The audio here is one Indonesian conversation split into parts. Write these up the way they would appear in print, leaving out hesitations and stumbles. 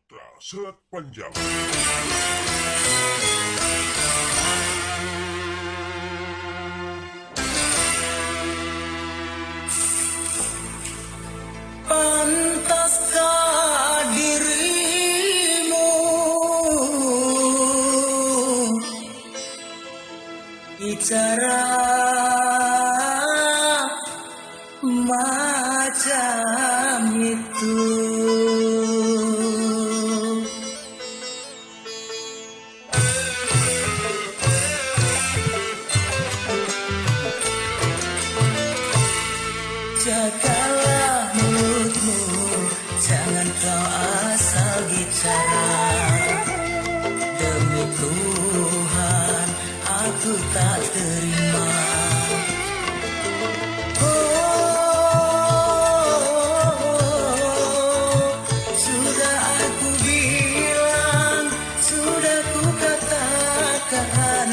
Putra Selat Panjang. Pantaskah dirimu bicara macam itu? Jagalah mulutmu, jangan kau asal bicara. Demi Tuhan, aku tak terima. Sudah aku bilang, sudah ku katakan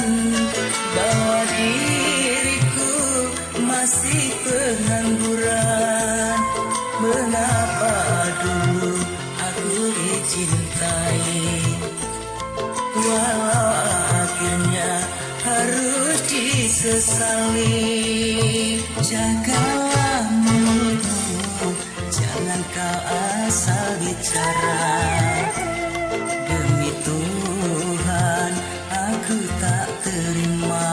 bahwa diriku masih pengangguran. Mengapa dulu aku dicintai, walau akhirnya harus disesali. Jagalah mulutmu, jangan kau asal bicara. Demi Tuhan, aku tak terima.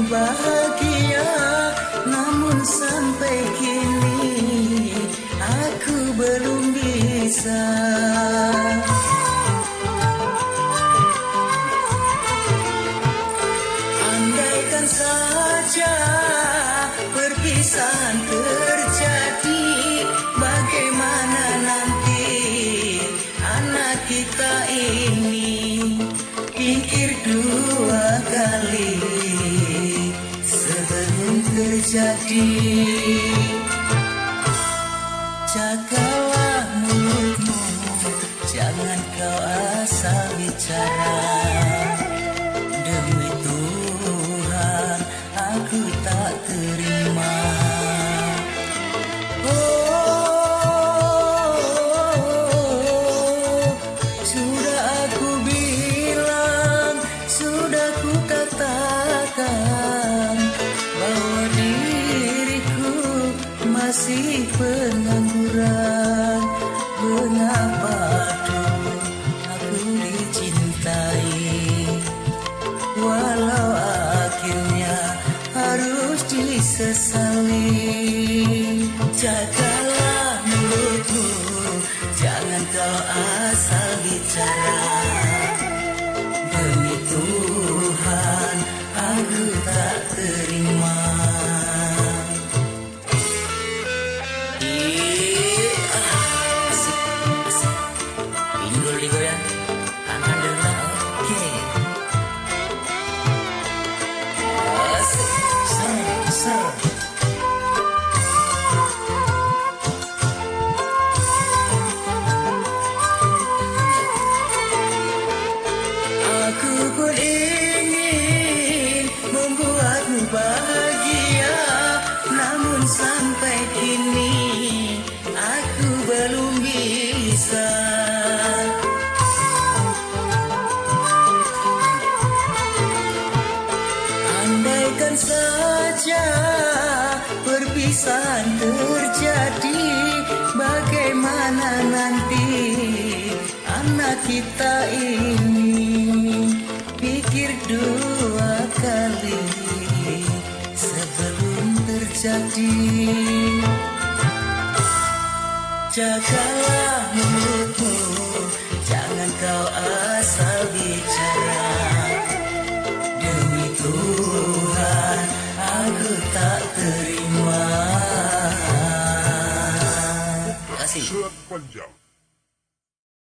Bahagia, namun sampai kini aku belum bisa. Andaikan saja perpisahan terjadi, bagaimana nanti anak kita ini? Pikir dua kali sebelum terjadi. Jagalah mulutmu, jangan kau asal bicara. Demi Tuhan, aku tak terima. Sudah aku bilang, sudah ku katakan bahwa diriku masih pengangguran. Mengapa dulu aku dicintai, walau akhirnya harus disesali. Jagalah mulutmu, jangan kau asal bicara. Demi Tuhan, aku tak terima. Asik, asik. Ini dulu digoyang, tangan direndah, oke. Asik, ser. Aku pun ingin membuatmu bahagia, namun sampai kini aku belum bisa. Andaikan saja perpisahan terjadi, bagaimana nanti anak kita ini? Pikir dua kali sebelum terjadi. Jagalah mulutmu, jangan kau asal bicara. Demi Tuhan, aku tak terima. Terima kasih. Selat Panjang.